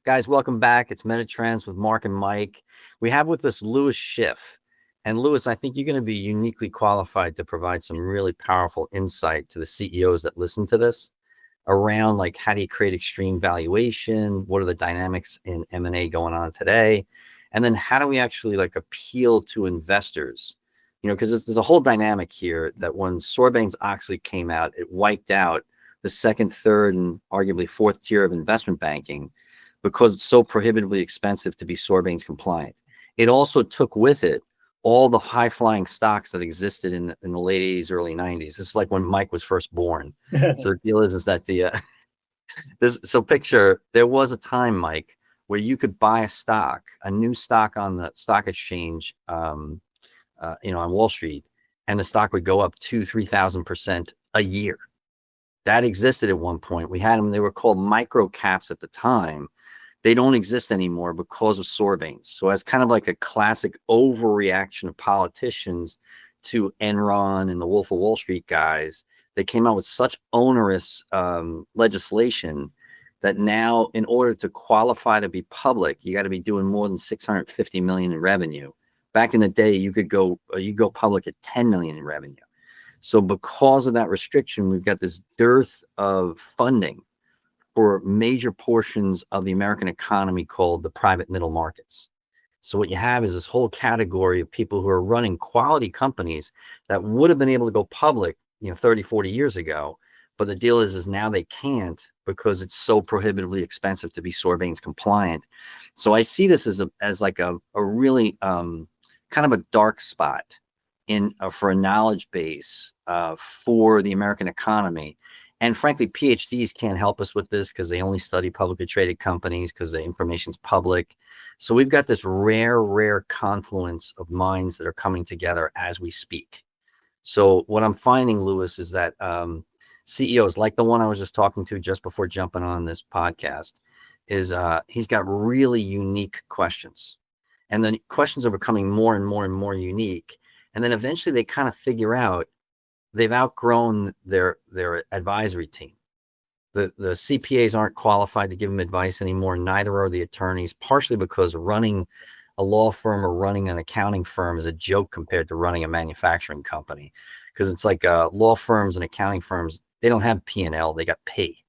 Guys, welcome back. It's Metatrends with Mark and Mike. We have with us Louis Schiff. And Louis, I think you're going to be uniquely qualified to provide some really powerful insight to the CEOs that listen to this around like how do you create extreme valuation? What are the dynamics in M&A going on today? And then how do we actually like appeal to investors? You know, because there's a whole dynamic here that when Sarbanes-Oxley came out, it wiped out the second, third, and arguably fourth tier of investment banking because it's so prohibitively expensive to be Sarbanes compliant. It also took with it all the high-flying stocks that existed in the late 80s, early 90s. It's like when Mike was first born. So the deal is that so picture, there was a time, Mike, where you could buy a new stock on the stock exchange, on Wall Street, and the stock would go up 3,000% a year. That existed at one point. We had them, they were called micro caps at the time. They don't exist anymore because of Sarbanes. So as kind of like a classic overreaction of politicians to Enron and the Wolf of Wall Street guys, they came out with such onerous legislation that now in order to qualify to be public, you got to be doing more than 650 million in revenue. Back in the day, you go public at 10 million in revenue. So because of that restriction, we've got this dearth of funding for major portions of the American economy called the private middle markets. So what you have is this whole category of people who are running quality companies that would have been able to go public, 30, 40 years ago. But the deal is now they can't because it's so prohibitively expensive to be Sarbanes compliant. So I see this as like a really kind of a dark spot for a knowledge base for the American economy. And frankly, PhDs can't help us with this because they only study publicly traded companies because the information's public. So we've got this rare confluence of minds that are coming together as we speak. So what I'm finding, Louis, is that CEOs like the one I was just talking to just before jumping on this podcast is he's got really unique questions. And the questions are becoming more and more unique. And then eventually they kind of figure out they've outgrown their advisory team. The CPAs aren't qualified to give them advice anymore. Neither are the attorneys, partially because running a law firm or running an accounting firm is a joke compared to running a manufacturing company. Because it's like law firms and accounting firms, they don't have P&L, they got P.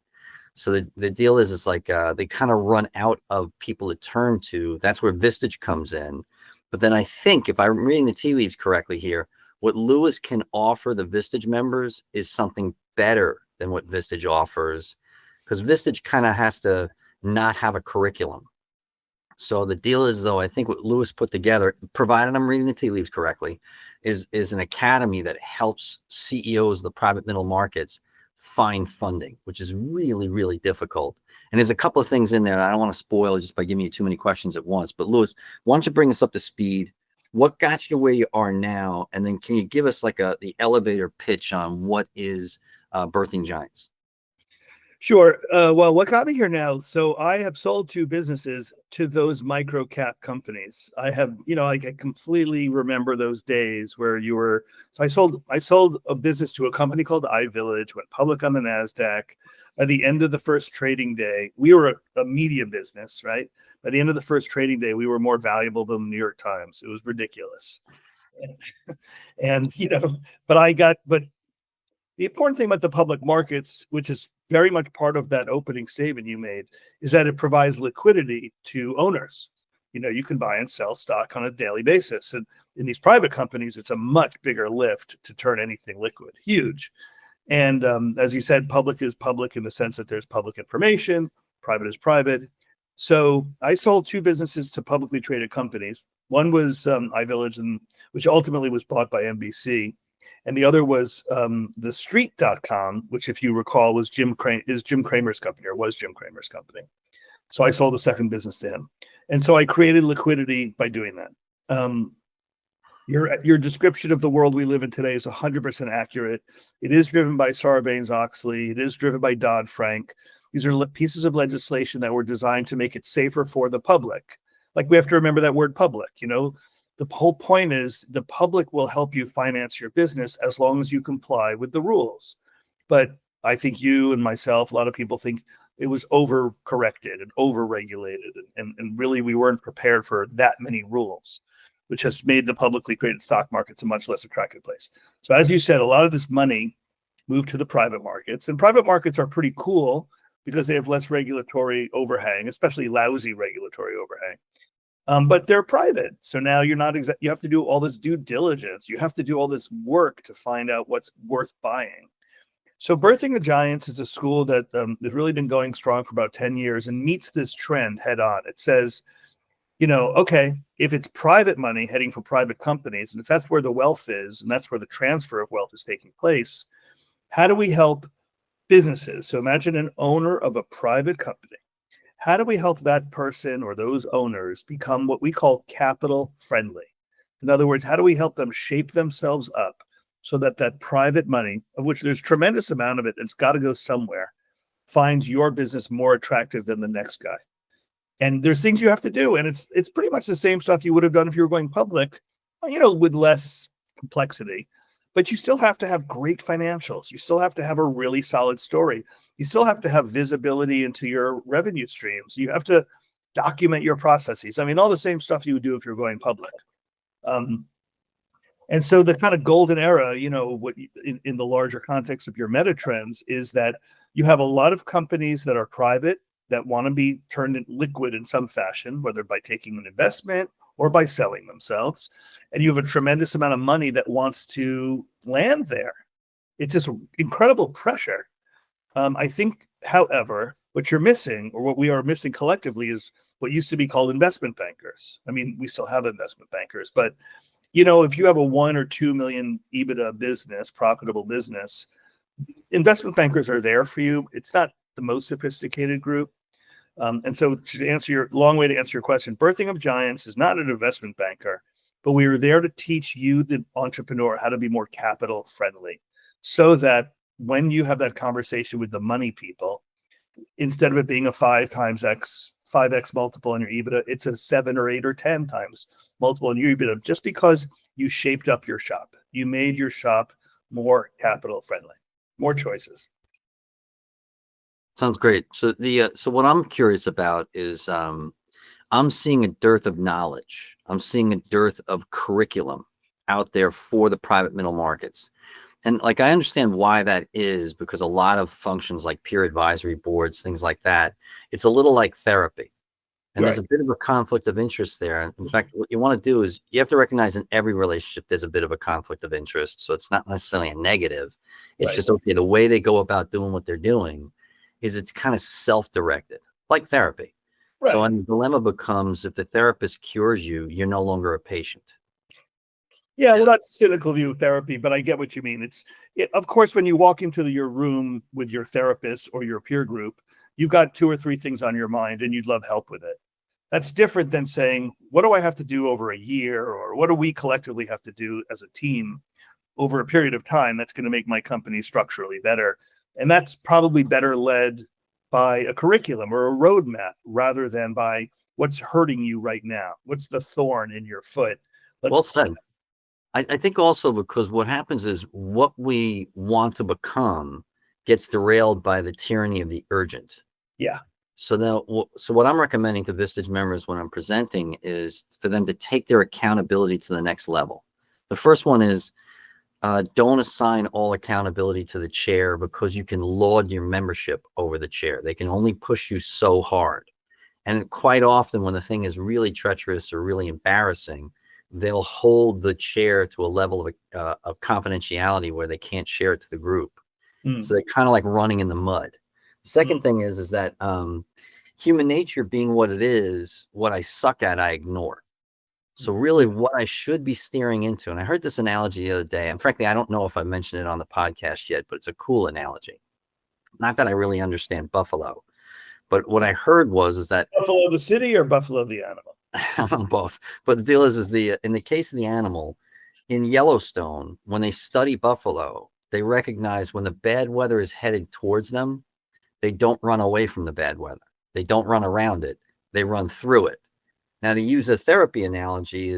So the deal is, it's like they kind of run out of people to turn to. That's where Vistage comes in. But then I think, if I'm reading the tea leaves correctly here, what Louis can offer the Vistage members is something better than what Vistage offers, because Vistage kind of has to not have a curriculum. So the deal is, though, I think what Louis put together, provided I'm reading the tea leaves correctly, is an academy that helps CEOs of the private middle markets find funding, which is really difficult. And there's a couple of things in there that I don't want to spoil just by giving you too many questions at once. But Louis, why don't you bring us up to speed? What got you where you are now? And then can you give us like the elevator pitch on what is Birthing Giants? Sure. Well, what got me here now? So I have sold 2 businesses to those micro cap companies. I have, I completely remember those days where you were. So I sold a business to a company called iVillage, went public on the NASDAQ. At the end of the first trading day, we were a media business, right? By the end of the first trading day, we were more valuable than the New York Times. It was ridiculous. And but the important thing about the public markets, which is very much part of that opening statement you made, is that it provides liquidity to owners. You can buy and sell stock on a daily basis. And in these private companies, it's a much bigger lift to turn anything liquid, huge. And as you said, public is public in the sense that there's public information, private is private. So I sold 2 businesses to publicly traded companies. One was iVillage, which ultimately was bought by NBC. And the other was TheStreet.com, which, if you recall, was Jim Cramer's company, or was Jim Cramer's company. So I sold the second business to him. And so I created liquidity by doing that. Your description of the world we live in today is 100% accurate. It is driven by Sarbanes-Oxley. It is driven by Dodd-Frank. These are pieces of legislation that were designed to make it safer for the public. Like, we have to remember that word public. The whole point is the public will help you finance your business as long as you comply with the rules. But I think you and myself, a lot of people think it was overcorrected and overregulated, and really we weren't prepared for that many rules, which has made the publicly traded stock markets a much less attractive place. So as you said, a lot of this money moved to the private markets, and private markets are pretty cool because they have less regulatory overhang, especially lousy regulatory overhang. But they're private. So now you're not you have to do all this due diligence. You have to do all this work to find out what's worth buying. So Birthing the Giants is a school that has really been going strong for about 10 years and meets this trend head on. It says, okay, if it's private money heading for private companies, and if that's where the wealth is, and that's where the transfer of wealth is taking place, how do we help businesses? So imagine an owner of a private company. How do we help that person or those owners become what we call capital friendly? In other words, how do we help them shape themselves up so that that private money, of which there's a tremendous amount of it, it's got to go somewhere, finds your business more attractive than the next guy? And there's things you have to do, and it's pretty much the same stuff you would have done if you were going public, with less complexity. But you still have to have great financials. You still have to have a really solid story. You still have to have visibility into your revenue streams. You have to document your processes. I mean, all the same stuff you would do if you're going public. And so the kind of golden era, in the larger context of your meta trends, is that you have a lot of companies that are private that want to be turned liquid in some fashion, whether by taking an investment or by selling themselves. And you have a tremendous amount of money that wants to land there. It's just incredible pressure. I think, however, what you're missing, or what we are missing collectively, is what used to be called investment bankers. I mean, we still have investment bankers, but if you have a 1 or 2 million EBITDA business, profitable business, investment bankers are there for you. It's not the most sophisticated group. And so to answer your question, Birthing of Giants is not an investment banker, but we are there to teach you, the entrepreneur, how to be more capital friendly, so that when you have that conversation with the money people, instead of it being a 5x multiple on your EBITDA, it's a 7 or 8 or 10 times multiple on your EBITDA, just because you shaped up your shop. You made your shop more capital friendly, more choices. Sounds great. So so what I'm curious about is I'm seeing a dearth of knowledge. I'm seeing a dearth of curriculum out there for the private middle markets. And I understand why that is, because a lot of functions like peer advisory boards, things like that, it's a little like therapy. And Right. There's a bit of a conflict of interest there. In fact, what you want to do is you have to recognize in every relationship, there's a bit of a conflict of interest. So it's not necessarily a negative. It's Right. just, okay, the way they go about doing what they're doing is it's kind of self-directed, like therapy. Right. So the dilemma becomes, if the therapist cures you, you're no longer a patient. Yeah, well, that's a cynical view of therapy, but I get what you mean. Of course, when you walk into your room with your therapist or your peer group, you've got 2 or 3 things on your mind and you'd love help with it. That's different than saying, what do I have to do over a year, or what do we collectively have to do as a team over a period of time that's going to make my company structurally better? And that's probably better led by a curriculum or a roadmap, rather than by what's hurting you right now. What's the thorn in your foot? Well said. I think also because what happens is what we want to become gets derailed by the tyranny of the urgent. Yeah. So what I'm recommending to Vistage members when I'm presenting is for them to take their accountability to the next level. The first one is don't assign all accountability to the chair, because you can laud your membership over the chair. They can only push you so hard. And quite often when the thing is really treacherous or really embarrassing, they'll hold the chair to a level of confidentiality where they can't share it to the group. So they're kind of like running in the mud. Second thing is that human nature being what it is, what I suck at, I ignore. So really what I should be steering into, and I heard this analogy the other day, and frankly, I don't know if I mentioned it on the podcast yet, but it's a cool analogy. Not that I really understand buffalo, but what I heard is that Buffalo the city or Buffalo the animal? both. But the deal is in the case of the animal, in Yellowstone, when they study buffalo, they recognize when the bad weather is headed towards them, they don't run away from the bad weather. They don't run around it. They run through it. Now, to use a therapy analogy,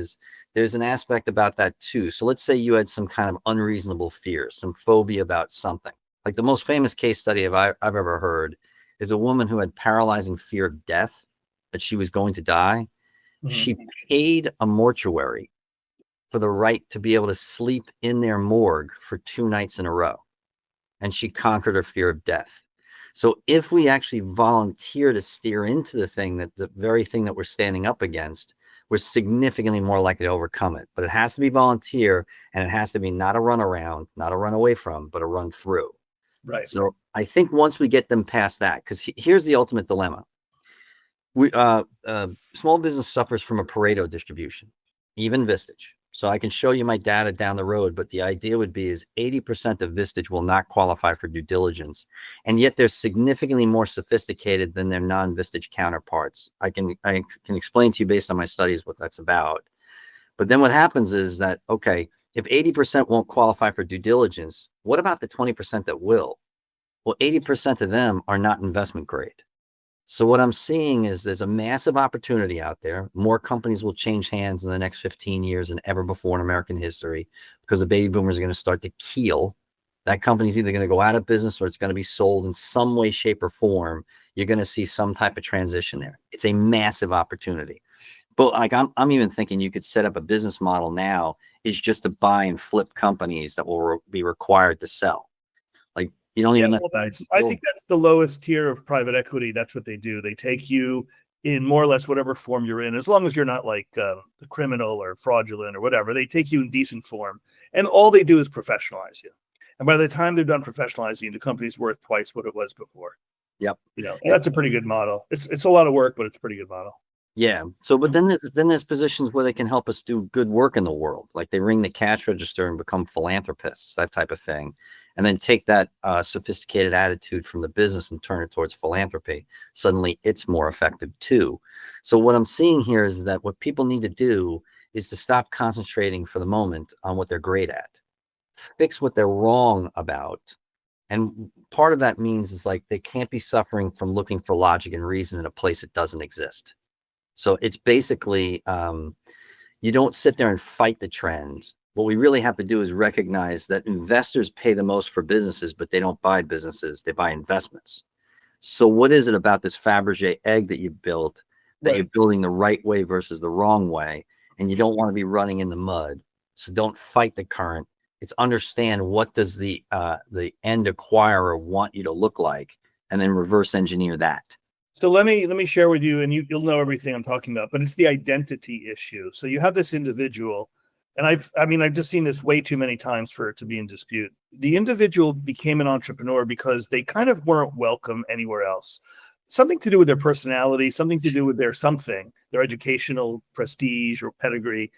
there's an aspect about that too. So let's say you had some kind of unreasonable fear, some phobia about something. Like the most famous case study I've ever heard is a woman who had paralyzing fear of death, that she was going to die. She paid a mortuary for the right to be able to sleep in their morgue for 2 nights in a row. And she conquered her fear of death. So if we actually volunteer to steer into the very thing that we're standing up against, we're significantly more likely to overcome it. But it has to be volunteer, and it has to be not a run around, not a run away from, but a run through. Right. So I think once we get them past that, because here's the ultimate dilemma. Small business suffers from a Pareto distribution, even Vistage. So I can show you my data down the road, but the idea would be is 80% of Vistage will not qualify for due diligence. And yet they're significantly more sophisticated than their non-Vistage counterparts. I can explain to you based on my studies what that's about. But then what happens is that, okay, if 80% won't qualify for due diligence, what about the 20% that will? Well, 80% of them are not investment grade. So what I'm seeing is there's a massive opportunity out there. More companies will change hands in the next 15 years than ever before in American history, because the baby boomers are going to start to keel. That company's either going to go out of business or it's going to be sold in some way, shape, or form. You're going to see some type of transition there. It's a massive opportunity. But like I'm even thinking you could set up a business model now is just to buy and flip companies that will be required to sell. Like, you don't even I think that's the lowest tier of private equity. That's what they do. They take you in more or less whatever form you're in, as long as you're not like the criminal or fraudulent or whatever. They take you in decent form, and all they do is professionalize you. And by the time they're done professionalizing you, the company's worth twice what it was before. Yep. You know, and that's a pretty good model. It's a lot of work, but it's a pretty good model. Yeah. So, but then there's positions where they can help us do good work in the world, like they ring the cash register and become philanthropists, that type of thing, and then take that sophisticated attitude from the business and turn it towards philanthropy. Suddenly, it's more effective too. So, what I'm seeing here is that what people need to do is to stop concentrating for the moment on what they're great at, fix what they're wrong about. And part of that means is like they can't be suffering from looking for logic and reason in a place that doesn't exist. So it's basically, you don't sit there and fight the trend. What we really have to do is recognize that investors pay the most for businesses, but they don't buy businesses, they buy investments. So what is it about this Fabergé egg that you built that you're building the right way versus the wrong way? And you don't want to be running in the mud. So don't fight the current. It's understand what does the end acquirer want you to look like, and then reverse engineer that. So let me share with you, and you'll know everything I'm talking about, but it's the identity issue. So you have this individual, and I've just seen this way too many times for it to be in dispute. The individual became an entrepreneur because they kind of weren't welcome anywhere else. Something to do with their personality, something to do with their educational prestige or pedigree.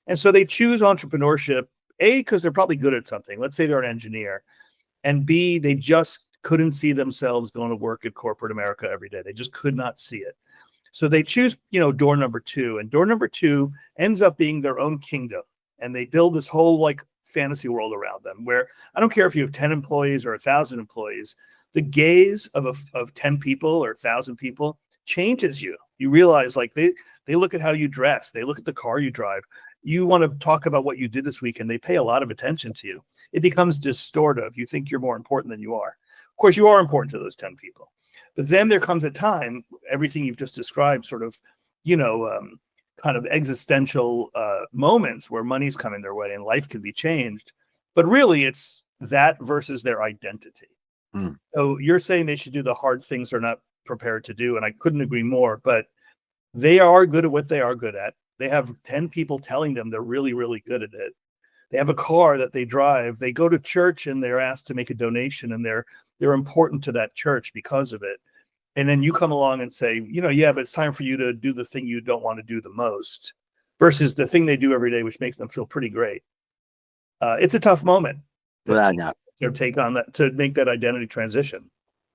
And so they choose entrepreneurship, A, because they're probably good at something. Let's say they're an engineer. And B, they just couldn't see themselves going to work at corporate America every day. They just could not see it. So they choose, door number 2, and door number 2 ends up being their own kingdom. And they build this whole like fantasy world around them where I don't care if you have 10 employees or 1,000 employees, the gaze of 10 people or 1,000 people changes you. You realize like they look at how you dress. They look at the car you drive. You want to talk about what you did this week and they pay a lot of attention to you. It becomes distortive. You think you're more important than you are. Of course, you are important to those 10 people. But then there comes a time, everything you've just described, sort of, kind of existential moments where money's coming their way and life can be changed. But really, it's that versus their identity. Mm. So you're saying they should do the hard things they're not prepared to do. And I couldn't agree more. But they are good at what they are good at. They have 10 people telling them they're really, really good at it. They have a car that they drive. They go to church and they're asked to make a donation, and they're important to that church because of it. And then you come along and say, but it's time for you to do the thing you don't want to do the most versus the thing they do every day, which makes them feel pretty great. It's a tough moment. Without a doubt. Their take on that to make that identity transition.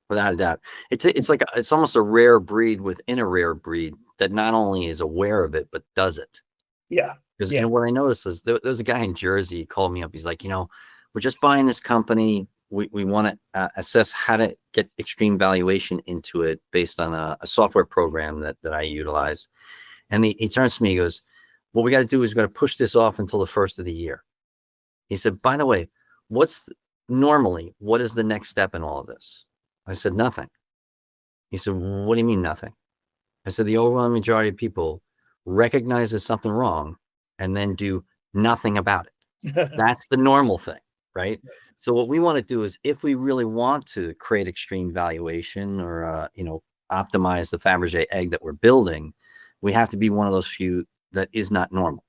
Without a doubt. It's almost a rare breed within a rare breed that not only is aware of it, but does it. Yeah. Because what I noticed is there's a guy in Jersey, he called me up. He's like, we're just buying this company. We want to assess how to get extreme valuation into it based on a software program that I utilize. And he turns to me, he goes, what we got to do is we got to push this off until the first of the year. He said, by the way, what is the next step in all of this? I said, nothing. He said, what do you mean nothing? I said, the overwhelming majority of people recognize there's something wrong and then do nothing about it. That's the normal thing, right? So what we want to do is, if we really want to create extreme valuation or, optimize the Fabergé egg that we're building, we have to be one of those few that is not normal.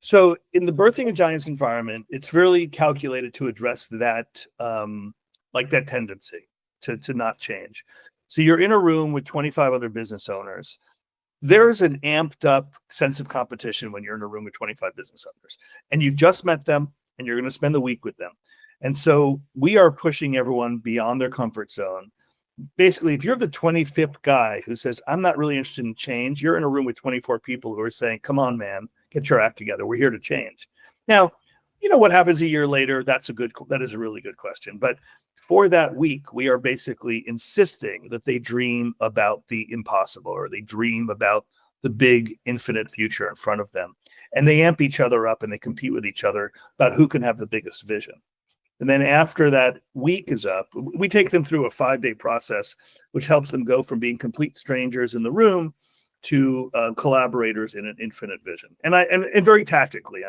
So in the birthing of giants environment, it's really calculated to address that, that tendency to not change. So you're in a room with 25 other business owners. There's an amped up sense of competition when you're in a room with 25 business owners, and you've just met them and you're going to spend the week with them. And so we are pushing everyone beyond their comfort zone. Basically, if you're the 25th guy who says, I'm not really interested in change, you're in a room with 24 people who are saying, come on, man, get your act together. We're here to change. Now, what happens a year later? That is a really good question. But for that week, we are basically insisting that they dream about the impossible, or they dream about the big infinite future in front of them. And they amp each other up and they compete with each other about who can have the biggest vision. And then after that week is up, we take them through a 5-day process, which helps them go from being complete strangers in the room to collaborators in an infinite vision. And very tactically,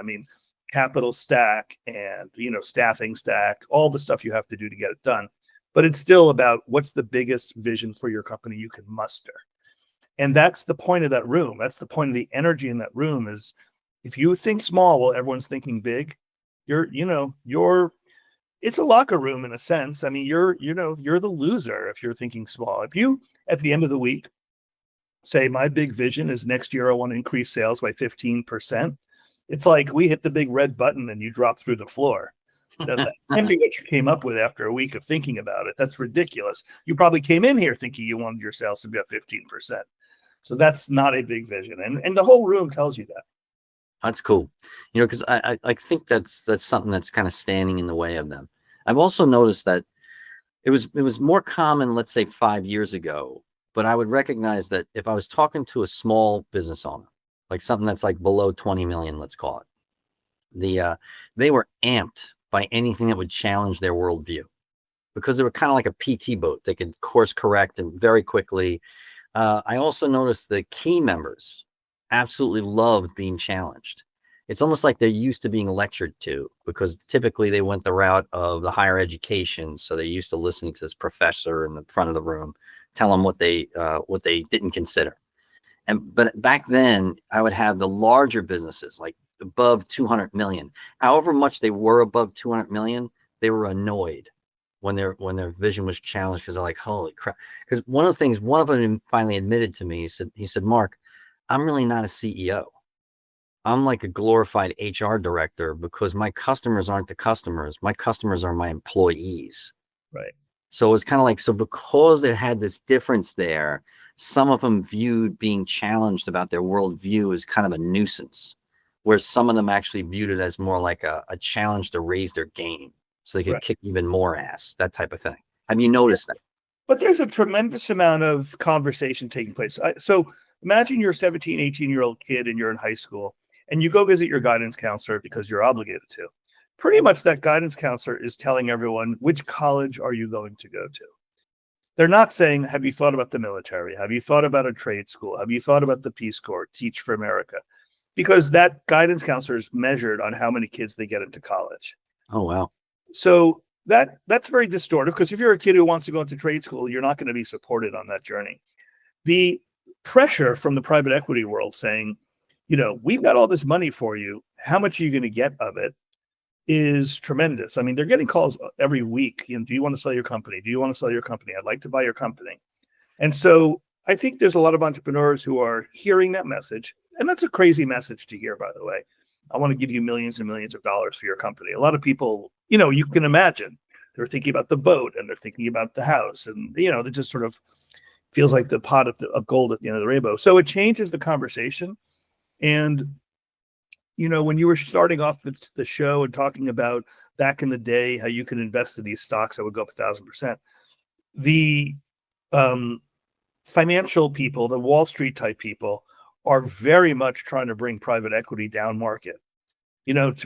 capital stack and, staffing stack, all the stuff you have to do to get it done. But it's still about what's the biggest vision for your company you can muster. And that's the point of that room. That's the point of the energy in that room is, if you think small while everyone's thinking big, it's a locker room in a sense. You're the loser if you're thinking small. If you, at the end of the week, say, my big vision is next year I want to increase sales by 15%. It's like we hit the big red button and you drop through the floor. That can't be what you came up with after a week of thinking about it. That's ridiculous. You probably came in here thinking you wanted your sales to be at 15%. So that's not a big vision. And the whole room tells you that. That's cool. Because I think that's something that's kind of standing in the way of them. I've also noticed that it was more common, let's say 5 years ago, but I would recognize that if I was talking to a small business owner, like something that's like below 20 million, let's call it, they were amped by anything that would challenge their worldview, because they were kind of like a PT boat. They could course correct and very quickly. I also noticed the key members absolutely loved being challenged. It's almost like they're used to being lectured to, because typically they went the route of the higher education. So they're used to listening to this professor in the front of the room tell them what they didn't consider. But back then, I would have the larger businesses, like above 200 million. However much they were above 200 million, they were annoyed when their vision was challenged, because they're like, holy crap. Because one of them finally admitted to me, he said, Mark, I'm really not a CEO. I'm like a glorified HR director, because my customers aren't the customers. My customers are my employees. Right. So it's kind of like, so because they had this difference there, some of them viewed being challenged about their worldview as kind of a nuisance, whereas some of them actually viewed it as more like a challenge to raise their game so they could kick even more ass, that type of thing. Have you noticed that? But there's a tremendous amount of conversation taking place. So imagine you're a 17, 18-year-old kid and you're in high school and you go visit your guidance counselor because you're obligated to. Pretty much that guidance counselor is telling everyone, which college are you going to go to? They're not saying, have you thought about the military? Have you thought about a trade school? Have you thought about the Peace Corps, Teach for America? Because that guidance counselor is measured on how many kids they get into college. Oh, wow. So that's very distortive, because if you're a kid who wants to go into trade school, you're not going to be supported on that journey. The pressure from the private equity world saying, we've got all this money for you. How much are you going to get of it? Is tremendous. They're getting calls every week. Do you want to sell your company? Do you want to sell your company? I'd like to buy your company. And so I think there's a lot of entrepreneurs who are hearing that message. And that's a crazy message to hear, by the way. I want to give you millions and millions of dollars for your company. A lot of people, you can imagine they're thinking about the boat and they're thinking about the house. And, it just sort of feels like the pot of gold at the end of the rainbow. So it changes the conversation. And when you were starting off the show and talking about back in the day how you could invest in these stocks that would go up 1,000%, the financial people, the Wall Street type people, are very much trying to bring private equity down market.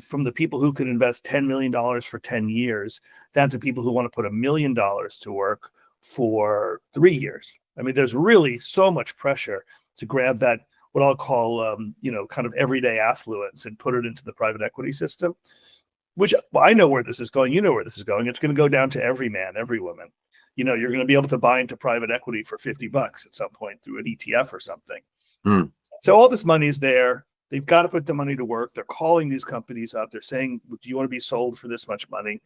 From the people who could invest $10 million for 10 years down to people who want to put $1 million to work for 3 years. I mean, there's really so much pressure to grab that, what I'll call, kind of everyday affluence and put it into the private equity system, which, well, I know where this is going. You know where this is going. It's going to go down to every man, every woman. You're going to be able to buy into private equity for $50 at some point through an ETF or something. So all this money is there. They've got to put the money to work. They're calling these companies up. They're saying, do you want to be sold for this much money?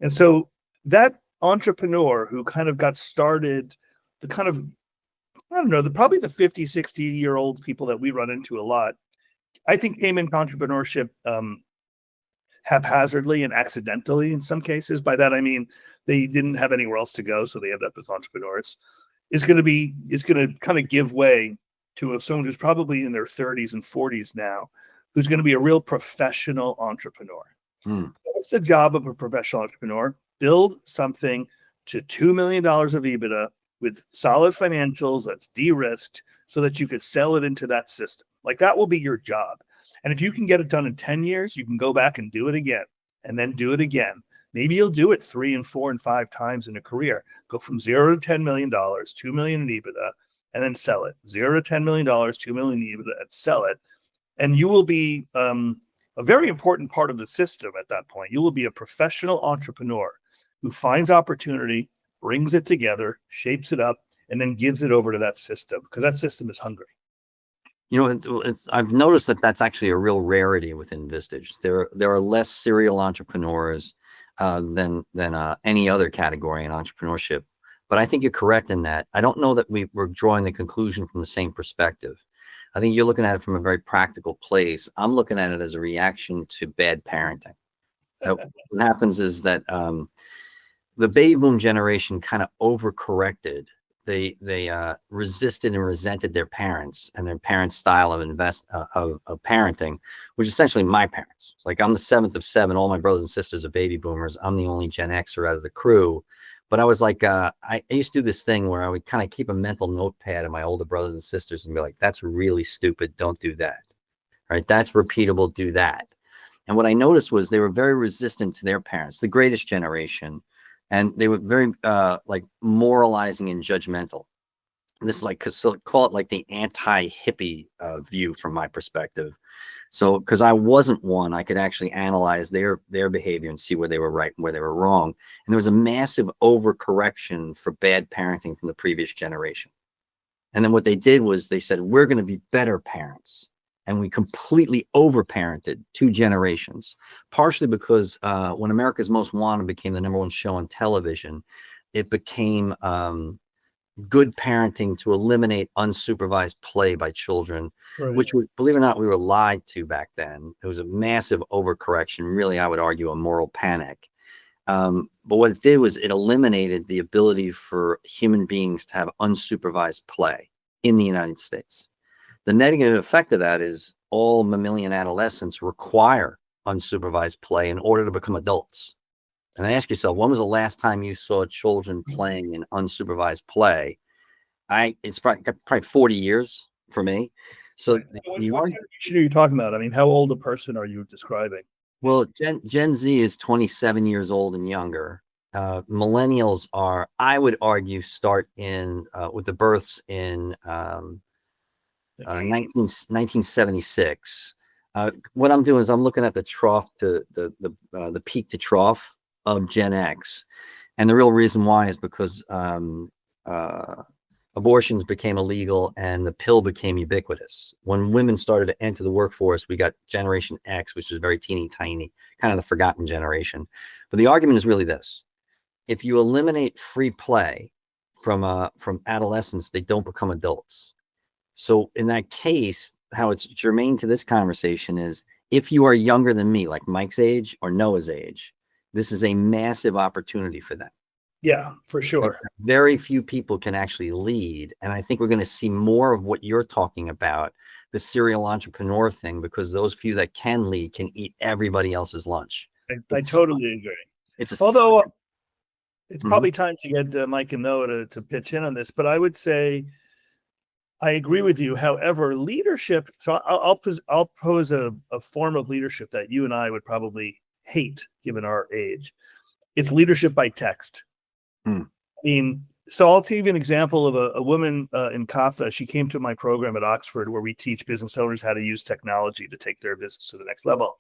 And so that entrepreneur who kind of got started, the kind of, I don't know, probably the 50, 60-year-old people that we run into a lot, I think came into entrepreneurship haphazardly and accidentally in some cases. By that, I mean, they didn't have anywhere else to go, so they end up as entrepreneurs. Is going to kind of give way to someone who's probably in their 30s and 40s now, who's going to be a real professional entrepreneur. What's the job of a professional entrepreneur? Build something to $2 million of EBITDA with solid financials that's de-risked so that you could sell it into that system. Like, that will be your job. And if you can get it done in 10 years, you can go back and do it again, and then do it again. Maybe you'll do it 3 and 4 and 5 times in a career. Go from $0 to $10 million, $2 million in EBITDA, and then sell it. $0 to $10 million, $2 million in EBITDA, and sell it. And you will be a very important part of the system at that point. You will be a professional entrepreneur who finds opportunity, brings it together, shapes it up, and then gives it over to that system, because that system is hungry. I've noticed that that's actually a real rarity within Vistage. There are less serial entrepreneurs than any other category in entrepreneurship. But I think you're correct in that. I don't know that we're drawing the conclusion from the same perspective. I think you're looking at it from a very practical place. I'm looking at it as a reaction to bad parenting. What happens is that the baby boom generation kind of overcorrected. They resisted and resented their parents and their parents' style of parenting, which is essentially my parents. Like, I'm the 7th of 7. All my brothers and sisters are baby boomers. I'm the only Gen Xer out of the crew. But I was like, I used to do this thing where I would kind of keep a mental notepad of my older brothers and sisters and be like, that's really stupid. Don't do that. Right? That's repeatable. Do that. And what I noticed was they were very resistant to their parents, the greatest generation. And they were very like moralizing and judgmental. And this is like, call it like the anti-hippie view from my perspective. So, because I wasn't one, I could actually analyze their behavior and see where they were right and where they were wrong. And there was a massive overcorrection for bad parenting from the previous generation. And then what they did was they said, we're going to be better parents. And we completely overparented 2 generations, partially because when America's Most Wanted became the #1 show on television, it became good parenting to eliminate unsupervised play by children, Right. which, believe it or not, we were lied to back then. It was a massive overcorrection, really, I would argue, a moral panic. But what it did was it eliminated the ability for human beings to have unsupervised play in the United States. The negative effect of that is all mammalian adolescents require unsupervised play in order to become adults. And I ask yourself, when was the last time you saw children playing in unsupervised play? It's probably 40 years for me. So What generation are you talking about? I mean, how old a person are you describing? Well, Gen Z is 27 years old and younger. Millennials are, I would argue, start in with the births in 1976. What I'm doing is I'm looking at the trough to the peak to trough of Gen X, and the real reason why is because abortions became illegal and the pill became ubiquitous. When women started to enter the workforce, we got Generation X, which is very teeny tiny, kind of the forgotten generation. But the argument is really this: if you eliminate free play from adolescents, they don't become adults. So in that case, how it's germane to this conversation is, if you are younger than me, like Mike's age or Noah's age, this is a massive opportunity for them. Yeah, for sure. Very few people can actually lead. And I think we're going to see more of what you're talking about, the serial entrepreneur thing, because those few that can lead can eat everybody else's lunch. I totally agree. Although it's probably time to get Mike and Noah to pitch in on this, but I would say I agree with you. However, leadership, so I'll pose a form of leadership that you and I would probably hate given our age. It's leadership by text. I mean, So I'll give you an example of a woman in Katha. She came to my program at Oxford where we teach business owners how to use technology to take their business to the next level.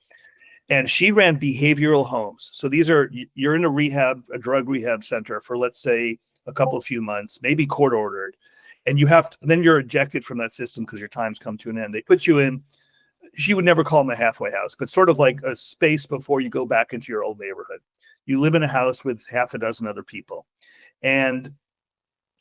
And she ran behavioral homes. So these are, you're in a drug rehab center for, let's say, a few months, maybe court ordered. And then you're ejected from that system because your time's come to an end. They put you in, she would never call them a halfway house, but sort of like a space before you go back into your old neighborhood. You live in a house with half a dozen other people. And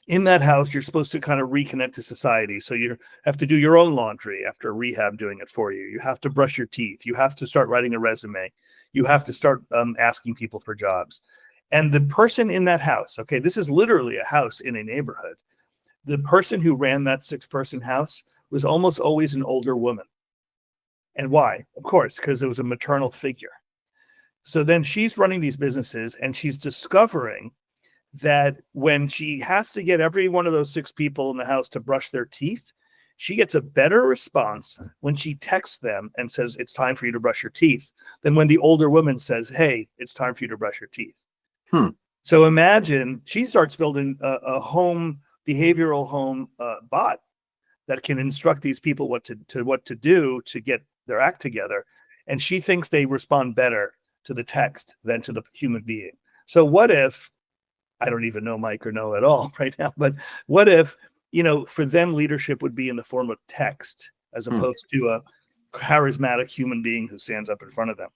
in that house, you're supposed to kind of reconnect to society. So you have to do your own laundry after rehab doing it for you. You have to brush your teeth. You have to start writing a resume. You have to start asking people for jobs. And the person in that house, okay, this is literally a house in a neighborhood. The person who ran that 6-person house was almost always an older woman. And why? Of course, because it was a maternal figure. So then she's running these businesses and she's discovering that when she has to get every one of those 6 people in the house to brush their teeth, she gets a better response when she texts them and says, it's time for you to brush your teeth, than when the older woman says, hey, it's time for you to brush your teeth. So imagine she starts building a behavioral home bot that can instruct these people what to do to get their act together. And she thinks they respond better to the text than to the human being. So what if, I don't even know Mike or know at all right now, but what if, for them, leadership would be in the form of text as opposed to a charismatic human being who stands up in front of them?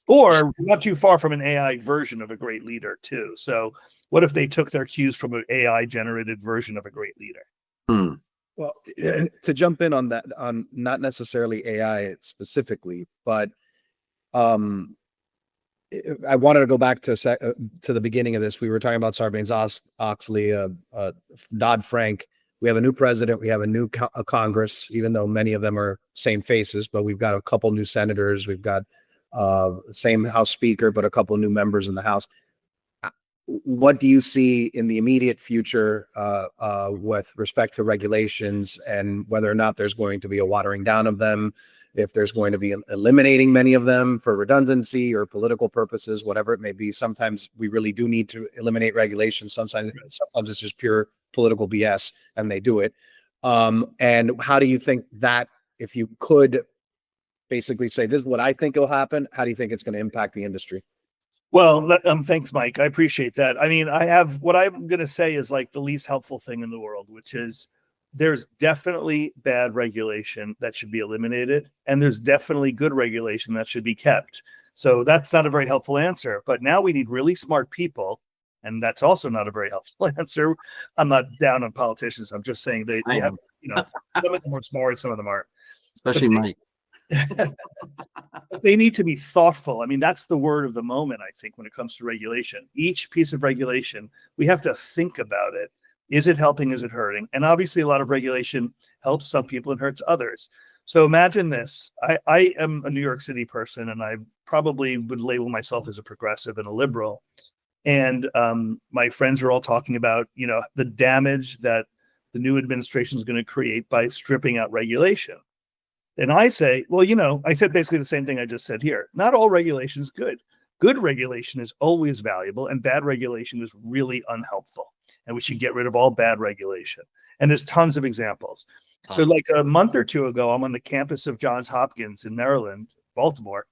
Or not too far from an AI version of a great leader too. So what if they took their cues from an AI generated version of a great leader? Well, to jump in on that, on not necessarily AI specifically, but I wanted to go back to the beginning of this. We were talking about Sarbanes-Oxley, Dodd-Frank. We have a new president. We have a new Congress, even though many of them are same faces, but we've got a couple new senators. We've got same House Speaker, but a couple new members in the House. What do you see in the immediate future with respect to regulations and whether or not there's going to be a watering down of them, if there's going to be eliminating many of them for redundancy or political purposes, whatever it may be? Sometimes we really do need to eliminate regulations. Sometimes it's just pure political BS and they do it. And how do you think that, if you could basically say, this is what I think will happen, how do you think it's going to impact the industry? Well, thanks, Mike. I appreciate that. I mean, what I'm going to say is like the least helpful thing in the world, which is there's definitely bad regulation that should be eliminated, and there's definitely good regulation that should be kept. So that's not a very helpful answer. But now we need really smart people, and that's also not a very helpful answer. I'm not down on politicians. I'm just saying they have, some of them are smart, some of them aren't. Especially Mike. They need to be thoughtful. I mean, that's the word of the moment, I think, when it comes to regulation. Each piece of regulation, we have to think about it. Is it helping? Is it hurting? And obviously, a lot of regulation helps some people and hurts others. So imagine this. I am a New York City person, and I probably would label myself as a progressive and a liberal. And my friends are all talking about, the damage that the new administration is going to create by stripping out regulation. And I say, well, I said basically the same thing I just said here. Not all regulation is good. Good regulation is always valuable, and bad regulation is really unhelpful. And we should get rid of all bad regulation. And there's tons of examples. So like a month or two ago, I'm on the campus of Johns Hopkins in Maryland, Baltimore,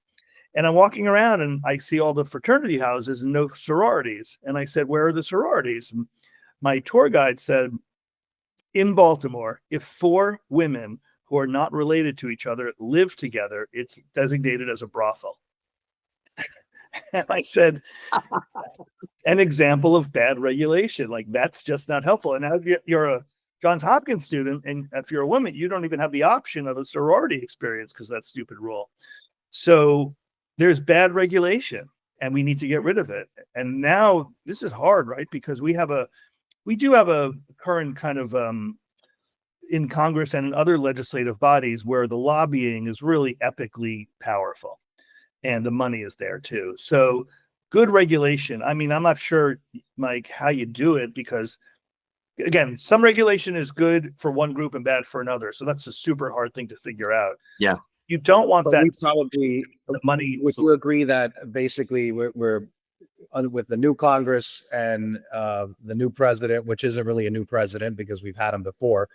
and I'm walking around and I see all the fraternity houses and no sororities. And I said, where are the sororities? And my tour guide said, in Baltimore, if 4 women who are not related to each other live together, it's designated as a brothel. And I said, an example of bad regulation. Like, that's just not helpful. And if you're a Johns Hopkins student, and if you're a woman, you don't even have the option of a sorority experience because that stupid rule. So there's bad regulation and we need to get rid of it. And now this is hard, right? Because we do have a current kind of in Congress and in other legislative bodies where the lobbying is really epically powerful and the money is there too. So good regulation. I mean, I'm not sure, Mike, how you do it, because again, some regulation is good for one group and bad for another. So that's a super hard thing to figure out. Yeah. You don't want But that. we probably, the money. would you agree that basically we're with the new Congress and the new president, which isn't really a new president because we've had him before,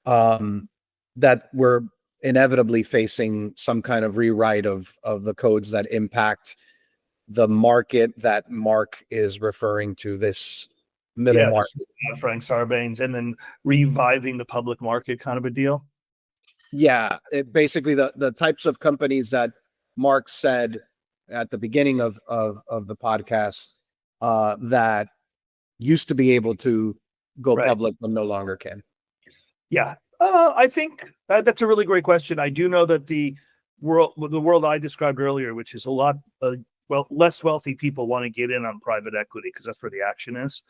that we're inevitably facing some kind of rewrite of the codes that impact the market that Mark is referring to, this middle market. Frank Sarbanes, and then reviving the public market kind of a deal. Yeah, basically the types of companies that Mark said at the beginning of the podcast that used to be able to go public but no longer can. Yeah, I think that's a really great question. I do know that the world I described earlier, which is a lot less wealthy people want to get in on private equity because that's where the action is.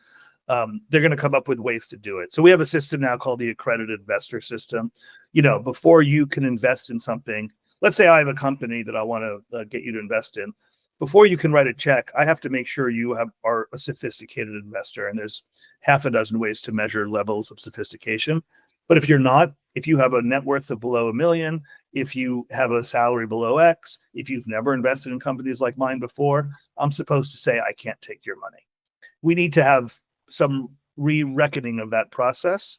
They're going to come up with ways to do it. So we have a system now called the accredited investor system. Before you can invest in something, let's say I have a company that I want to get you to invest in. Before you can write a check, I have to make sure you are a sophisticated investor. And there's half a dozen ways to measure levels of sophistication. But if you're not, if you have a net worth of below $1 million, if you have a salary below X, if you've never invested in companies like mine before, I'm supposed to say, I can't take your money. We need to have some re-reckoning of that process,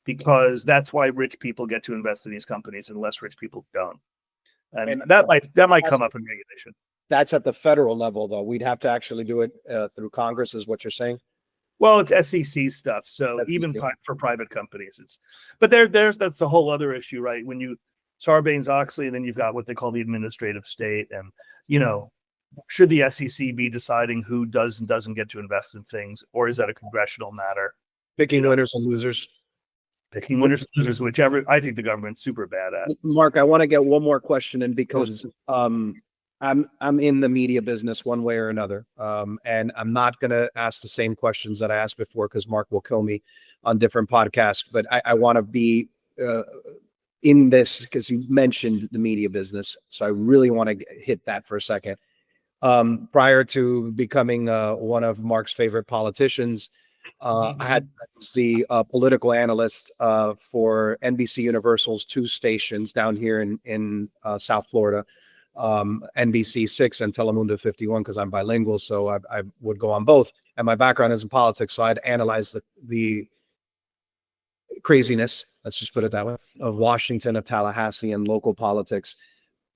because that's why rich people get to invest in these companies and less rich people don't. And that might come up in regulation. That's at the federal level, though. We'd have to actually do it through Congress, is what you're saying? Well, it's SEC stuff. So SEC. Even for private companies, that's a whole other issue, right? When you Sarbanes-Oxley, then you've got what they call the administrative state. And, should the SEC be deciding who does and doesn't get to invest in things, or is that a congressional matter? Picking winners and losers. Picking winners and losers, whichever. I think the government's super bad at. Mark, I want to get one more question in, because I'm in the media business one way or another, and I'm not going to ask the same questions that I asked before, because Mark will kill me on different podcasts. But I want to be in this because you mentioned the media business, so I really want to hit that for a second. Prior to becoming one of Mark's favorite politicians, I was the political analyst for NBC Universal's 2 stations down here in South Florida, NBC 6 and Telemundo 51, because I'm bilingual, so I would go on both. And my background is in politics, so I'd analyze the craziness, let's just put it that way, of Washington, of Tallahassee, and local politics.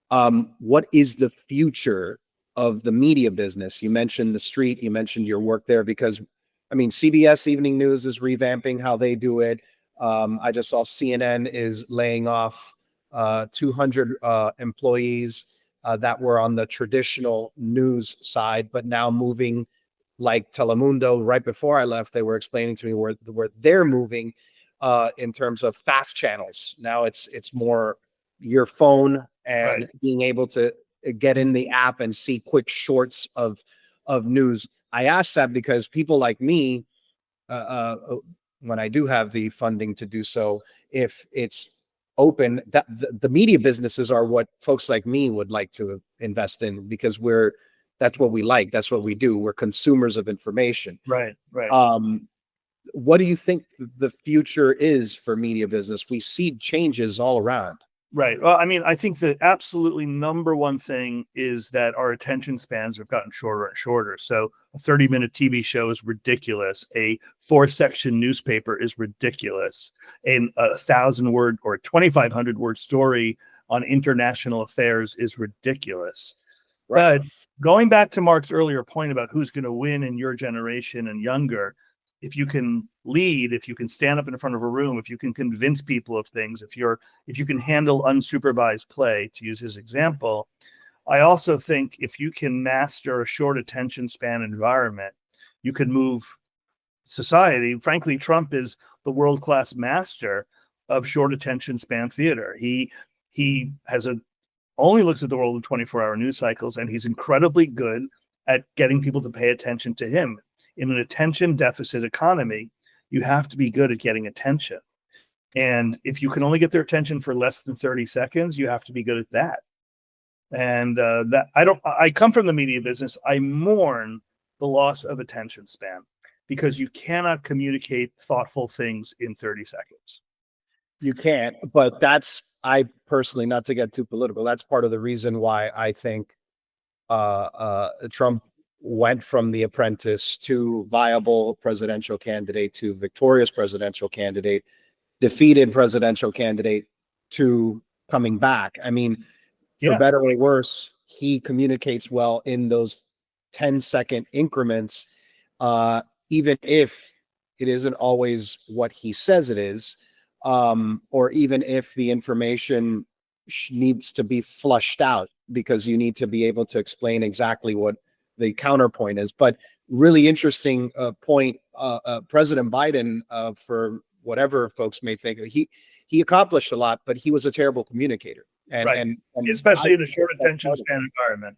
What is the future of the media business? You mentioned the street, you mentioned your work there, because CBS Evening News is revamping how they do it. I just saw CNN is laying off 200 employees that were on the traditional news side, but now moving, like Telemundo. Right before I left, they were explaining to me where they're moving in terms of fast channels. Now it's more your phone and being able to get in the app and see quick shorts of news. I ask that because people like me, when I do have the funding to do so, if it's open, that the media businesses are what folks like me would like to invest in, because that's what we like. That's what we do. We're consumers of information. Right. What do you think the future is for media business? We see changes all around. Right. Well, I think the absolutely number one thing is that our attention spans have gotten shorter and shorter. So a 30-minute TV show is ridiculous. A 4-section newspaper is ridiculous. And a 1,000-word or 2,500-word story on international affairs is ridiculous. Right. But going back to Mark's earlier point about who's going to win in your generation and younger, if you can lead, if you can stand up in front of a room, if you can convince people of things, if you can handle unsupervised play, to use his example, I also think if you can master a short attention span environment, you can move society. Frankly, Trump is the world-class master of short attention span theater. He only looks at the world in 24-hour news cycles, and he's incredibly good at getting people to pay attention to him. In an attention deficit economy, you have to be good at getting attention. And if you can only get their attention for less than 30 seconds, you have to be good at that. And I come from the media business. I mourn the loss of attention span, because you cannot communicate thoughtful things in 30 seconds. You can't, but I personally, not to get too political, that's part of the reason why I think Trump went from the apprentice to viable presidential candidate to victorious presidential candidate, defeated presidential candidate to coming back. I mean, for Yeah. better or worse, he communicates well in those 10-second increments, even if it isn't always what he says it is, or even if the information needs to be flushed out, because you need to be able to explain exactly what the counterpoint is. But really interesting point, President Biden, for whatever folks may think, he accomplished a lot, but he was a terrible communicator. And especially in a short attention span environment.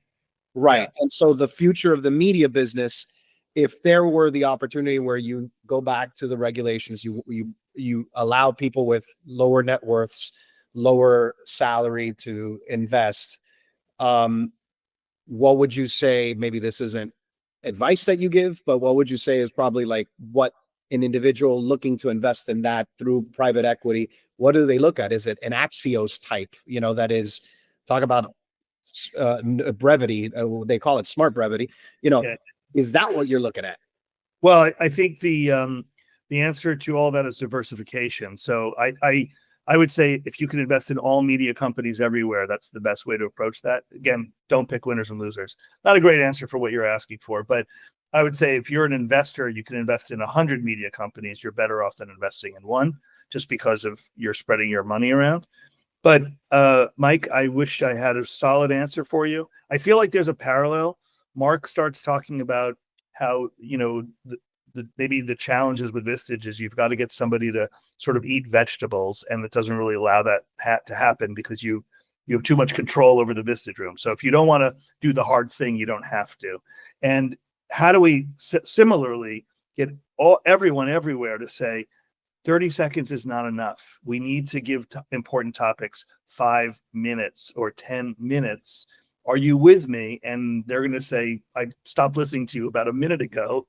Right. Yeah. And so the future of the media business, if there were the opportunity where you go back to the regulations, you allow people with lower net worths, lower salary to invest, what would you say? Maybe this isn't advice that you give, but what would you say is probably like what an individual looking to invest in that through private equity, what do they look at? Is it an Axios type, that is, talk about brevity, they call it smart brevity, Yeah. Is that what you're looking at? Well, I think the answer to all that is diversification. So I would say if you can invest in all media companies everywhere, that's the best way to approach that. Again, don't pick winners and losers. Not a great answer for what you're asking for, but I would say if you're an investor, you can invest in 100 media companies. You're better off than investing in one, just because of you're spreading your money around. But Mike, I wish I had a solid answer for you. I feel like there's a parallel. Mark starts talking about how, maybe the challenges with Vistage is you've got to get somebody to sort of eat vegetables, and that doesn't really allow that to happen because you have too much control over the Vistage room. So if you don't want to do the hard thing, you don't have to. And how do we similarly get everyone everywhere to say 30 seconds is not enough? We need to give important topics 5 minutes or 10 minutes. Are you with me? And they're going to say, I stopped listening to you about a minute ago.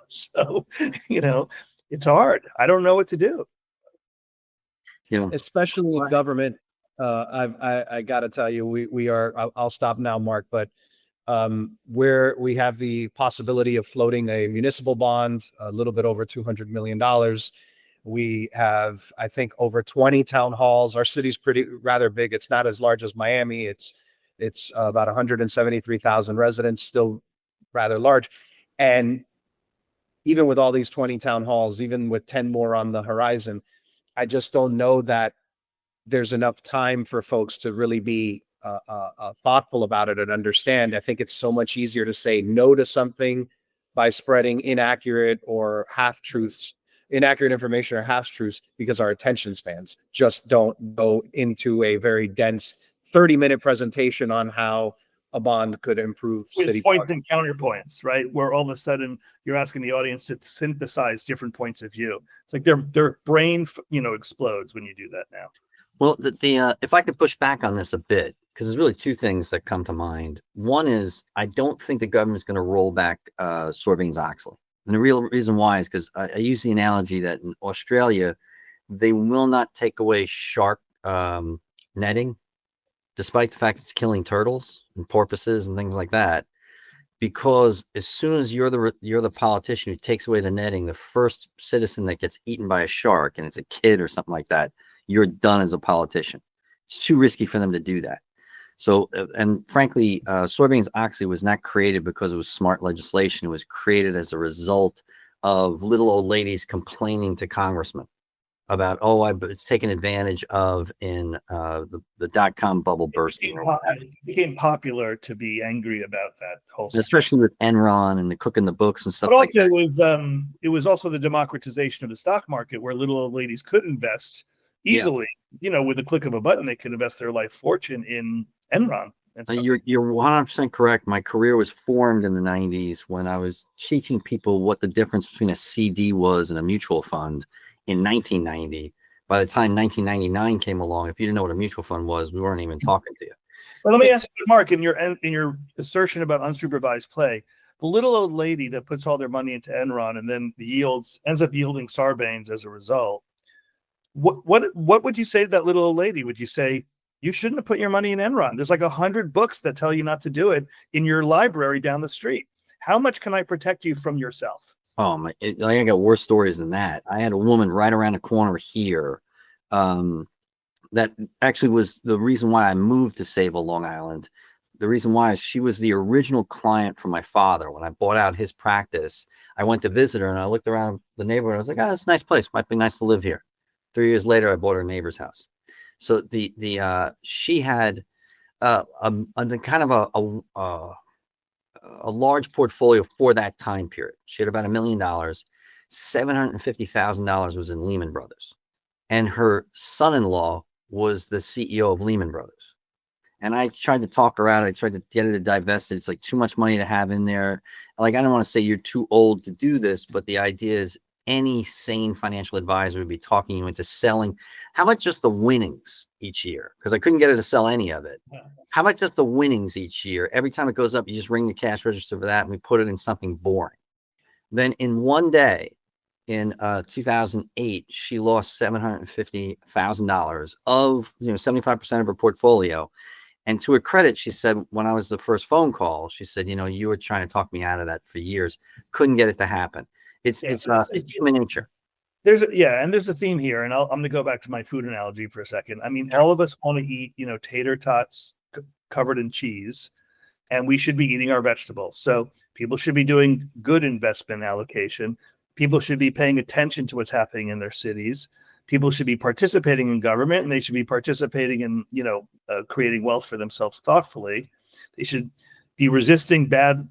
So, it's hard. I don't know what to do. Especially in government. I got to tell you, we are, I'll stop now, Mark, but where we have the possibility of floating a municipal bond, a little bit over $200 million. We have, I think, over 20 town halls. Our city's rather big. It's not as large as Miami. It's about 173,000 residents, still rather large. And even with all these 20 town halls, even with 10 more on the horizon, I just don't know that there's enough time for folks to really be thoughtful about it and understand. I think it's so much easier to say no to something by spreading inaccurate information or half-truths, because our attention spans just don't go into a very dense 30-minute presentation on how a bond could improve city points and counterpoints, right? Where all of a sudden you're asking the audience to synthesize different points of view. It's like their brain, explodes when you do that now. Well, if I could push back on this a bit, because there's really two things that come to mind. One is I don't think the government's going to roll back Sarbanes-Oxley. And the real reason why is because I use the analogy that in Australia, they will not take away shark netting, despite the fact it's killing turtles and porpoises and things like that, because as soon as you're the politician who takes away the netting, the first citizen that gets eaten by a shark, and it's a kid or something like that, you're done as a politician. It's too risky for them to do that. So, and frankly, Sarbanes-Oxley was not created because it was smart legislation. It was created as a result of little old ladies complaining to congressmen about, it's taken advantage of in the dot-com bubble bursting. It became popular to be angry about that whole situation. Especially with Enron and the cooking the books and stuff but like that. It was also the democratization of the stock market, where little old ladies could invest easily. With the click of a button, they could invest their life fortune in Enron. You're 100% correct. My career was formed in the 90s when I was teaching people what the difference between a CD was and a mutual fund in 1990. By the time 1999 came along, if you didn't know what a mutual fund was, we weren't even talking to you. Well, let me ask you, Mark, in your assertion about unsupervised play, the little old lady that puts all their money into Enron and then ends up yielding Sarbanes as a result. What would you say to that little old lady? Would you say, you shouldn't have put your money in Enron? There's like 100 books that tell you not to do it in your library down the street. how much can I protect you from yourself? Oh my! I got worse stories than that. I had a woman right around the corner here, that actually was the reason why I moved to Sayville, Long Island. The reason why is she was the original client for my father. When I bought out his practice, I went to visit her and I looked around the neighborhood. I was like, oh, it's a nice place. Might be nice to live here. 3 years later, I bought her neighbor's house. So she had a kind of a large portfolio for that time period. She had about $1 million. $750,000 was in Lehman Brothers, and her son-in-law was the CEO of Lehman Brothers. And I tried to talk her out. I tried to get her to divest it. It's like too much money to have in there. Like, I don't want to say you're too old to do this, but the idea is any sane financial advisor would be talking you into selling. How about just the winnings each year? Because I couldn't get her to sell any of it. How about just the winnings each year? Every time it goes up, you just ring the cash register for that, and we put it in something boring. Then in one day, in 2008, she lost $750,000 of 75% of her portfolio. And to her credit, she said, when I was the first phone call, she said, you were trying to talk me out of that for years. Couldn't get it to happen. It's human nature. There's a theme here, and I'm going to go back to my food analogy for a second. I mean, all of us want to eat, tater tots covered in cheese, and we should be eating our vegetables. So people should be doing good investment allocation. People should be paying attention to what's happening in their cities. People should be participating in government, and they should be participating in, creating wealth for themselves thoughtfully. They should be resisting bad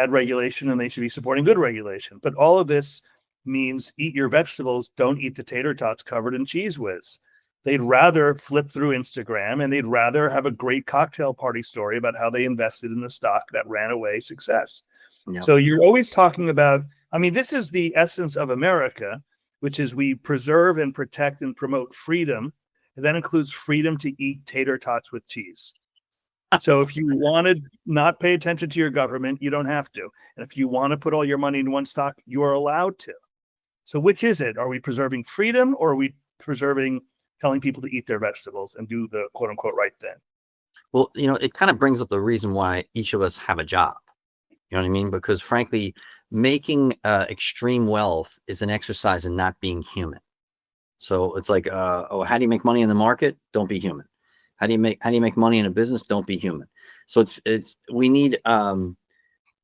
regulation, and they should be supporting good regulation. But all of this means eat your vegetables, don't eat the tater tots covered in cheese whiz. They'd rather flip through Instagram, and they'd rather have a great cocktail party story about how they invested in the stock that ran away success. Yep. So you're always talking about, this is the essence of America, which is we preserve and protect and promote freedom. And that includes freedom to eat tater tots with cheese. So if you want to not pay attention to your government, you don't have to. And if you want to put all your money in one stock, you are allowed to. So which is it? Are we preserving freedom, or are we preserving telling people to eat their vegetables and do the quote unquote right thing? Well, it kind of brings up the reason why each of us have a job. You know what I mean? Because frankly, making extreme wealth is an exercise in not being human. So it's like, how do you make money in the market? Don't be human. How do you make money in a business? Don't be human. So we need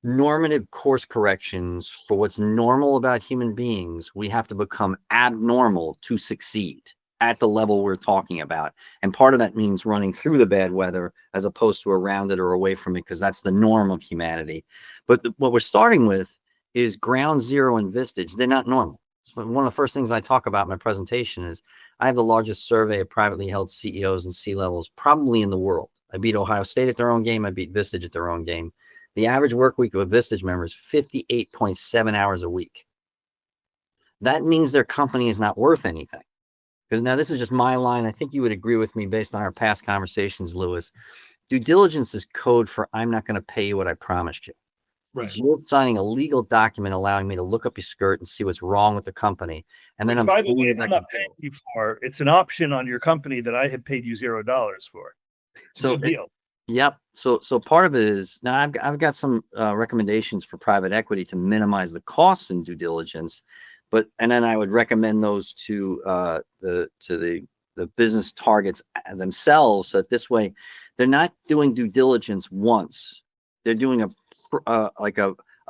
normative course corrections for what's normal about human beings. We have to become abnormal to succeed at the level we're talking about. And part of that means running through the bad weather as opposed to around it or away from it, because that's the norm of humanity. But what we're starting with is ground zero and Vistage. They're not normal. So one of the first things I talk about in my presentation is I have the largest survey of privately held CEOs and C-levels probably in the world. I beat Ohio State at their own game. I beat Vistage at their own game. The average work week of a Vistage member is 58.7 hours a week. That means their company is not worth anything. Because now this is just my line. I think you would agree with me based on our past conversations, Lewis. Due diligence is code for I'm not going to pay you what I promised you. Right. You're signing a legal document allowing me to look up your skirt and see what's wrong with the company. And then by the way, I'm not paying you for. It's an option on your company that I have paid you $0 for. So deal. Yep. So part of it is now I've got some recommendations for private equity to minimize the costs in due diligence, and then I would recommend those to the business targets themselves, so that this way they're not doing due diligence once. They're doing a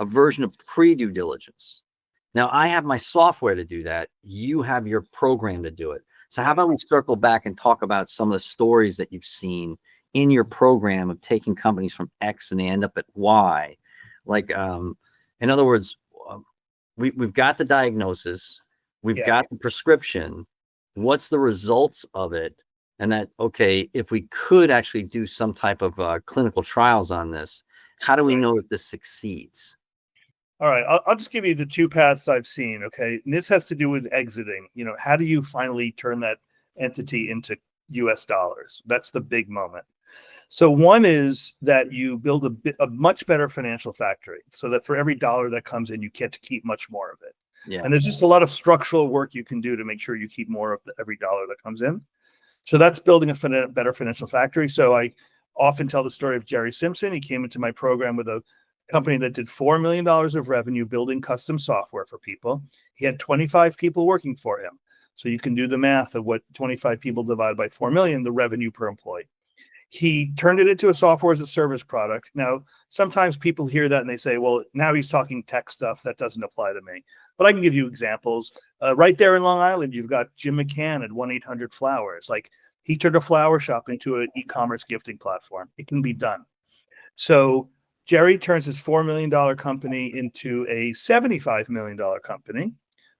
version of pre-due diligence. Now I have my software to do that. You have your program to do it. So how about we circle back and talk about some of the stories that you've seen in your program of taking companies from X and they end up at Y. Like, in other words, we've got the diagnosis, we've got the prescription. What's the results of it? And that, okay, if we could actually do some type of clinical trials on this, how do we know if this succeeds? All right, I'll just give you the two paths I've seen. Okay, and this has to do with exiting. How do you finally turn that entity into US dollars? That's the big moment. So one is that you build a much better financial factory, so that for every dollar that comes in, you get to keep much more of it. Yeah. And there's just a lot of structural work you can do to make sure you keep more of every dollar that comes in. So that's building a better financial factory. So I often tell the story of Jerry Simpson. He came into my program with company that did $4 million of revenue building custom software for people. He had 25 people working for him. So you can do the math of what 25 people divided by 4 million, the revenue per employee. He turned it into a software as a service product. Now, sometimes people hear that and they say, well, now he's talking tech stuff. That doesn't apply to me. But I can give you examples. Right there in Long Island, you've got Jim McCann at 1-800-Flowers. Like, he turned a flower shop into an e-commerce gifting platform. It can be done. So Jerry turns his $4 million company into a $75 million company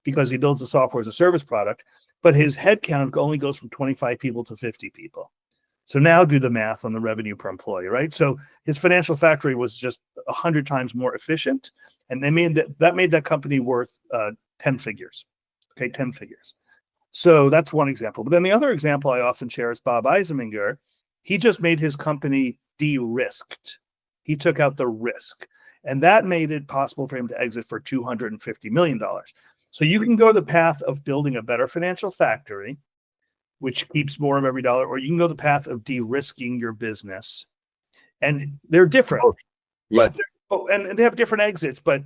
because he builds a software as a service product, but his headcount only goes from 25 people to 50 people. So now do the math on the revenue per employee, right? So his financial factory was just 100 times more efficient, and they made that made that company worth 10 figures. Okay, 10 figures. So that's one example. But then the other example I often share is Bob Eiseminger. He just made his company de-risked. He took out the risk, and that made it possible for him to exit for $250 million. So you can go the path of building a better financial factory, which keeps more of every dollar, or you can go the path of de-risking your business. And they're different. Yeah. And they have different exits, but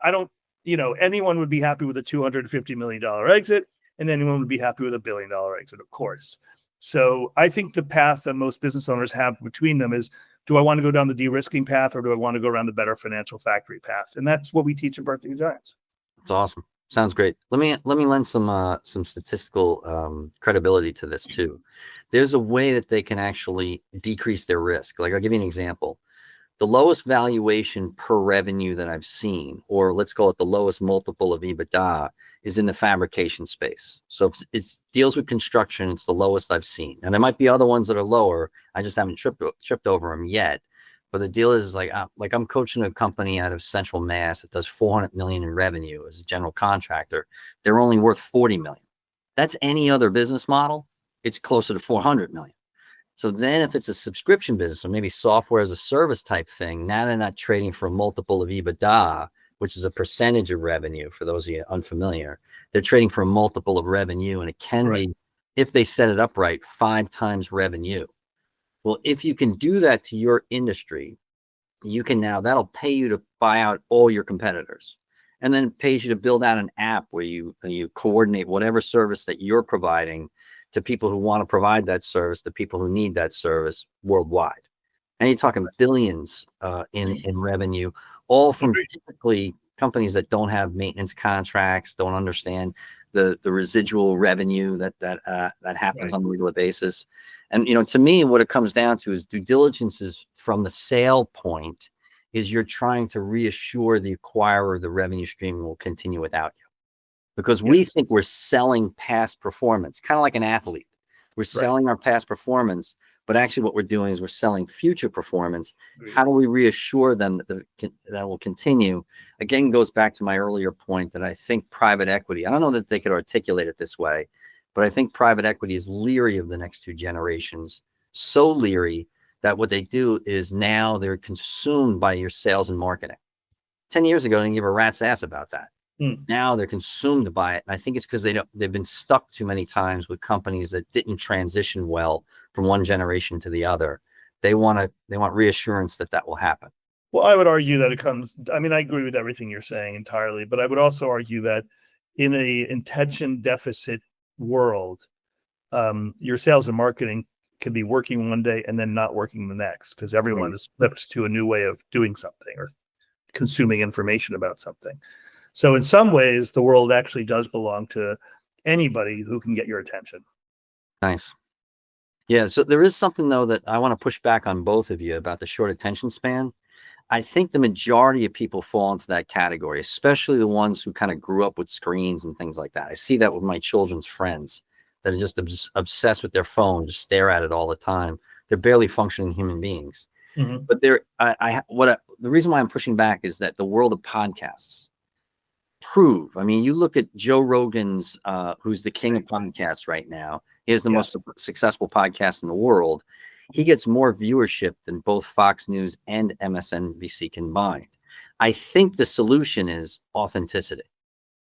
I don't, anyone would be happy with a $250 million exit, and anyone would be happy with $1 billion exit, of course. So I think the path that most business owners have between them is, do I want to go down the de-risking path, or do I want to go around the better financial factory path? And that's what we teach in Birthday Giants. It's awesome. Sounds great. Let me lend some statistical credibility to this too. There's a way that they can actually decrease their risk. Like, I'll give you an example. The lowest valuation per revenue that I've seen, or let's call it the lowest multiple of EBITDA, is in the fabrication space. So if it deals with construction, it's the lowest I've seen. And there might be other ones that are lower. I just haven't tripped over them yet. But the deal is like I'm coaching a company out of Central Mass that does 400 million in revenue as a general contractor. They're only worth 40 million. That's any other business model. It's closer to 400 million. So then if it's a subscription business, or maybe software as a service type thing, now they're not trading for a multiple of EBITDA, which is a percentage of revenue for those of you unfamiliar. They're trading for a multiple of revenue, and it can be, if they set it up right, 5 times revenue. Well, if you can do that to your industry, you can now, that'll pay you to buy out all your competitors. And then it pays you to build out an app where you coordinate whatever service that you're providing to people who want to provide that service, to people who need that service worldwide. And you're talking billions in revenue, all from typically companies that don't have maintenance contracts, don't understand the residual revenue that happens on a regular basis. And, to me, what it comes down to is due diligence is from the sale point is you're trying to reassure the acquirer the revenue stream will continue without you. Because we think we're selling past performance, kind of like an athlete. We're selling our past performance, but actually what we're doing is we're selling future performance. How do we reassure them that will continue? Again, goes back to my earlier point that I think private equity, I don't know that they could articulate it this way, but I think private equity is leery of the next 2 generations, so leery that what they do is now they're consumed by your sales and marketing. 10 years ago, they didn't give a rat's ass about that. Now they're consumed by it. And I think it's because they've been stuck too many times with companies that didn't transition well from one generation to the other. They want reassurance that will happen. Well, I would argue that I agree with everything you're saying entirely, but I would also argue that in a intention deficit world, your sales and marketing can be working one day and then not working the next, because everyone has flipped to a new way of doing something or consuming information about something. So in some ways, the world actually does belong to anybody who can get your attention. Nice. Yeah. So there is something, though, that I want to push back on both of you about the short attention span. I think the majority of people fall into that category, especially the ones who kind of grew up with screens and things like that. I see that with my children's friends that are just obsessed with their phone, just stare at it all the time. They're barely functioning human beings. But the reason why I'm pushing back is that the world of podcasts prove. I mean, you look at Joe Rogan's, who's the king of podcasts right now. He has the most successful podcast in the world. He gets more viewership than both Fox News and MSNBC combined. I think the solution is authenticity.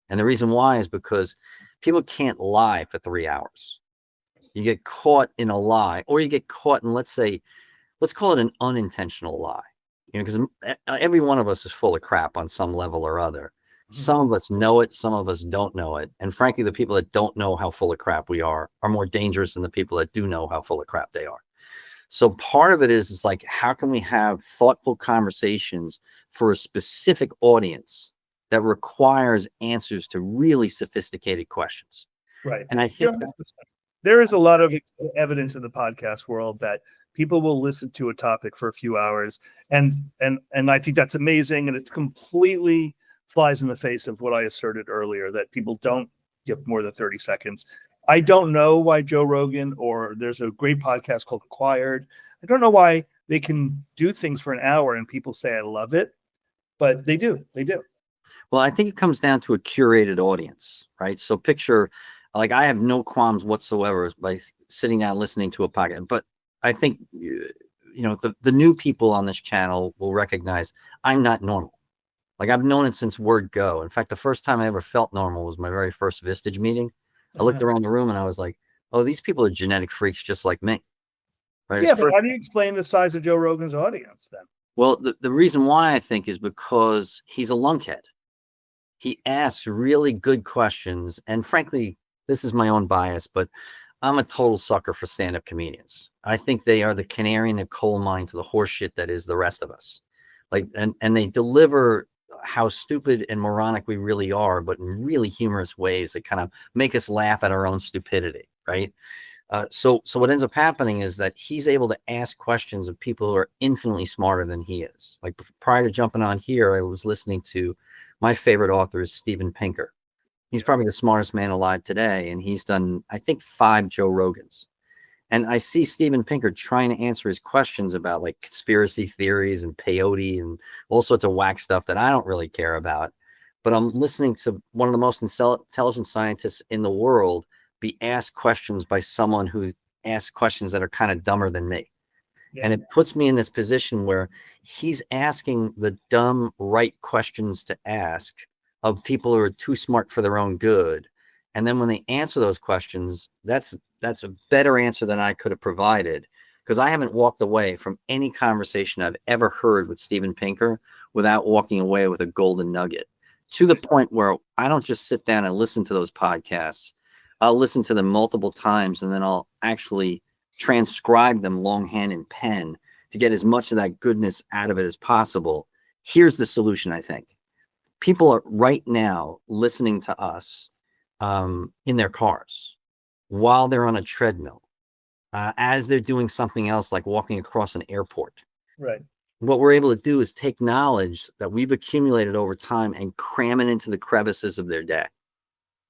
And the reason why is because people can't lie for 3 hours. You get caught in a lie, or you get caught in, let's call it an unintentional lie. because every one of us is full of crap on some level or other. Some of us know it, some of us don't know it. And frankly, the people that don't know how full of crap we are more dangerous than the people that do know how full of crap they are. So part of it is like, how can we have thoughtful conversations for a specific audience that requires answers to really sophisticated questions? Right. And I think there is a lot of evidence in the podcast world that people will listen to a topic for a few hours, and I think that's amazing, and it's completely flies in the face of what I asserted earlier, that people don't give more than 30 seconds. I don't know why Joe Rogan, or there's a great podcast called Acquired, I don't know why they can do things for an hour and people say I love it, but they do. Well, I think it comes down to a curated audience, right? So picture, like, I have no qualms whatsoever by sitting down listening to a podcast, but I think, the new people on this channel will recognize I'm not normal. Like, I've known it since word go. In fact, the first time I ever felt normal was my very first Vistage meeting. I looked around the room and I was like, oh, these people are genetic freaks just like me. Right? Yeah, but how do you explain the size of Joe Rogan's audience then? Well, the reason why I think is because he's a lunkhead. He asks really good questions. And frankly, this is my own bias, but I'm a total sucker for stand-up comedians. I think they are the canary in the coal mine to the horseshit that is the rest of us. Like, and they deliver how stupid and moronic we really are, but in really humorous ways that kind of make us laugh at our own stupidity, right? So what ends up happening is that he's able to ask questions of people who are infinitely smarter than he is. Like, prior to jumping on here, I was listening to my favorite author is Steven Pinker. He's probably the smartest man alive today, and he's done, I think, 5 Joe Rogans. And I see Steven Pinker trying to answer his questions about like conspiracy theories and peyote and all sorts of whack stuff that I don't really care about. But I'm listening to one of the most intelligent scientists in the world be asked questions by someone who asks questions that are kind of dumber than me. Yeah. And it puts me in this position where he's asking the dumb, right questions to ask of people who are too smart for their own good. And then when they answer those questions, that's a better answer than I could have provided, because I haven't walked away from any conversation I've ever heard with Steven Pinker without walking away with a golden nugget, to the point where I don't just sit down and listen to those podcasts. I'll listen to them multiple times, and then I'll actually transcribe them longhand in pen to get as much of that goodness out of it as possible. Here's the solution, I think. People are right now listening to us in their cars, while they're on a treadmill, as they're doing something else like walking across an airport. Right. What we're able to do is take knowledge that we've accumulated over time and cram it into the crevices of their day.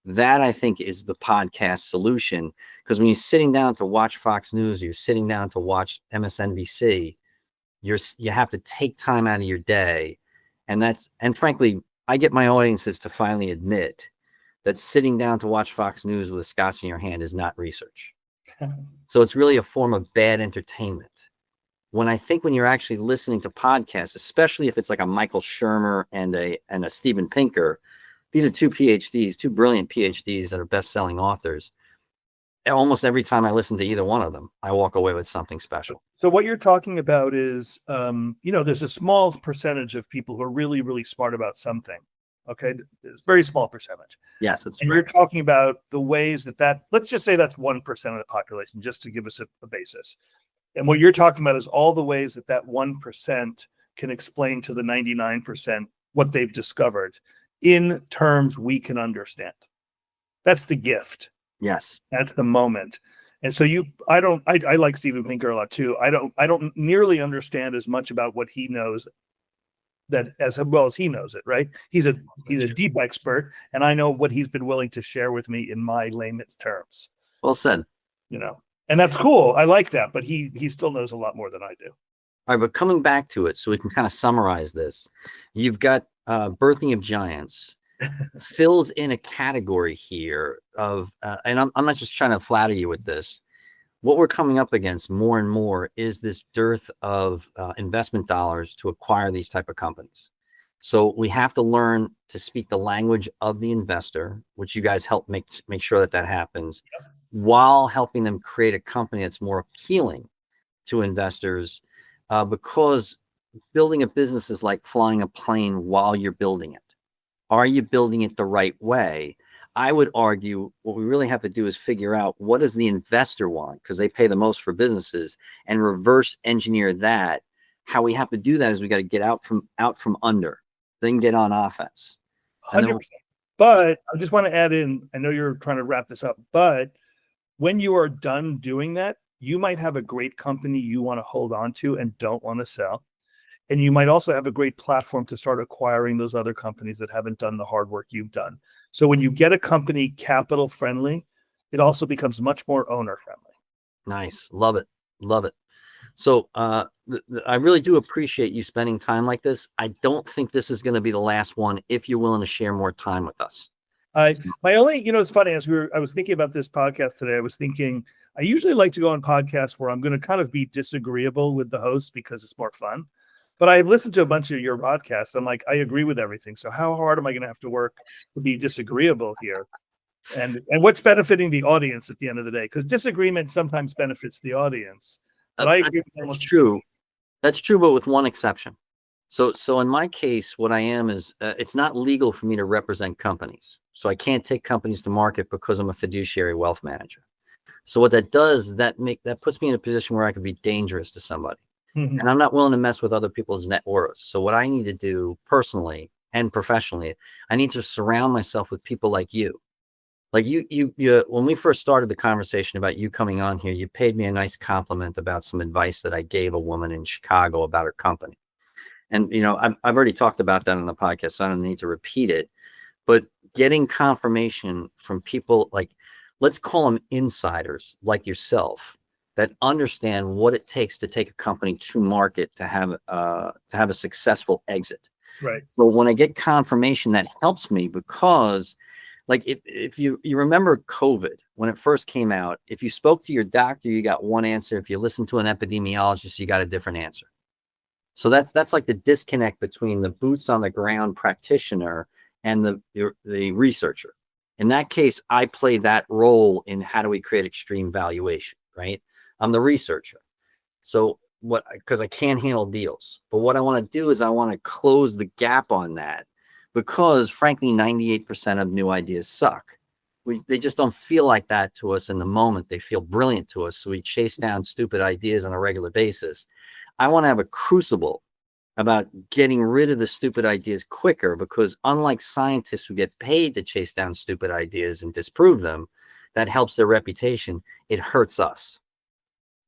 That, I think, is the podcast solution, because when you're sitting down to watch Fox News, you're sitting down to watch MSNBC, you have to take time out of your day. And frankly, I get my audiences to finally admit that sitting down to watch Fox News with a scotch in your hand is not research. So it's really a form of bad entertainment. When you're actually listening to podcasts, especially if it's like a Michael Shermer and a Steven Pinker, these are 2 PhDs, 2 brilliant PhDs that are best-selling authors. Almost every time I listen to either one of them, I walk away with something special. So what you're talking about is, there's a small percentage of people who are really, really smart about something. Okay, it's a very small percentage. Yes, it's and right. You're talking about the ways that let's just say that's 1% of the population, just to give us a basis. And what you're talking about is all the ways that 1% can explain to the 99% what they've discovered in terms we can understand. That's the gift. Yes, that's the moment. And so I like Steven Pinker a lot too. I don't nearly understand as much about what he knows that as well as he knows it, right? He's a deep expert, and I know what he's been willing to share with me in my layman's terms. Well said. And that's cool. I like that, but he still knows a lot more than I do. All right, but coming back to it, so we can kind of summarize this, you've got Birthing of Giants fills in a category here of, and I'm not just trying to flatter you with this. What we're coming up against more and more is this dearth of investment dollars to acquire these type of companies. So we have to learn to speak the language of the investor, which you guys help make sure that happens, while helping them create a company that's more appealing to investors, because building a business is like flying a plane while you're building it. Are you building it the right way? I would argue what we really have to do is figure out what does the investor want, because they pay the most for businesses, and reverse engineer that. How we have to do that is we got to get out from under, then get on offense. 100%. But I just want to add in, I know you're trying to wrap this up, but when you are done doing that, you might have a great company you want to hold on to and don't want to sell. And you might also have a great platform to start acquiring those other companies that haven't done the hard work you've done. So when you get a company capital friendly, it also becomes much more owner friendly. Nice. Love it. Love it. So I really do appreciate you spending time like this. I don't think this is going to be the last one if you're willing to share more time with us. My only, it's funny, I was thinking about this podcast today, I was thinking, I usually like to go on podcasts where I'm going to kind of be disagreeable with the host because it's more fun. But I've listened to a bunch of your podcasts. I'm like, I agree with everything. So how hard am I going to have to work to be disagreeable here? And what's benefiting the audience at the end of the day? Because disagreement sometimes benefits the audience. But I agree with almost true. That's true, but with one exception. So in my case, what I am is it's not legal for me to represent companies. So I can't take companies to market because I'm a fiduciary wealth manager. So what that does is that puts me in a position where I could be dangerous to somebody. Mm-hmm. And I'm not willing to mess with other people's net worths. So what I need to do personally and professionally, I need to surround myself with people like you. Like you, when we first started the conversation about you coming on here, you paid me a nice compliment about some advice that I gave a woman in Chicago about her company. And, I've already talked about that on the podcast, so I don't need to repeat it. But getting confirmation from people like, let's call them insiders like yourself, that understand what it takes to take a company to market to have a successful exit. Right. But when I get confirmation, that helps me because, like, if you remember COVID when it first came out, if you spoke to your doctor, you got one answer. If you listened to an epidemiologist, you got a different answer. So that's like the disconnect between the boots on the ground practitioner and the researcher. In that case, I play that role in how do we create extreme valuation, right? I'm the researcher. So because I can't handle deals, but what I want to do is I want to close the gap on that, because frankly, 98% of new ideas suck. They just don't feel like that to us in the moment. They feel brilliant to us. So we chase down stupid ideas on a regular basis. I want to have a crucible about getting rid of the stupid ideas quicker, because unlike scientists who get paid to chase down stupid ideas and disprove them, that helps their reputation. It hurts us.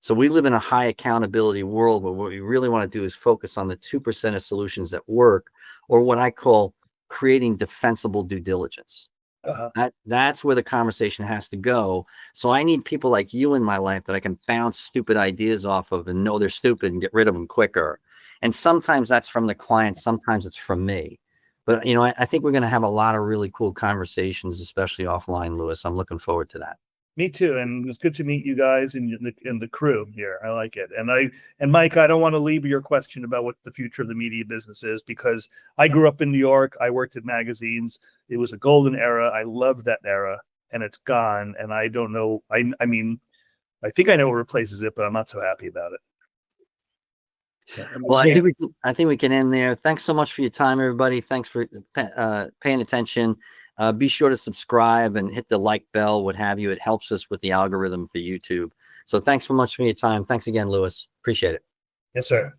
So we live in a high accountability world where what we really want to do is focus on the 2% of solutions that work, or what I call creating defensible due diligence. Uh-huh. That's where the conversation has to go. So I need people like you in my life that I can bounce stupid ideas off of and know they're stupid and get rid of them quicker. And sometimes that's from the client, sometimes it's from me. But I think we're going to have a lot of really cool conversations, especially offline, Louis. I'm looking forward to that. Me too, and it was good to meet you guys and the crew here. I like it, and Mike, I don't want to leave your question about what the future of the media business is, because I grew up in New York. I worked at magazines. It was a golden era. I loved that era, and it's gone. And I don't know. I mean, I think I know what replaces it, but I'm not so happy about it. Well, I think we can end there. Thanks so much for your time, everybody. Thanks for paying attention. Be sure to subscribe and hit the like bell, what have you. It helps us with the algorithm for YouTube. So thanks so much for your time. Thanks again, Louis. Appreciate it. Yes, sir.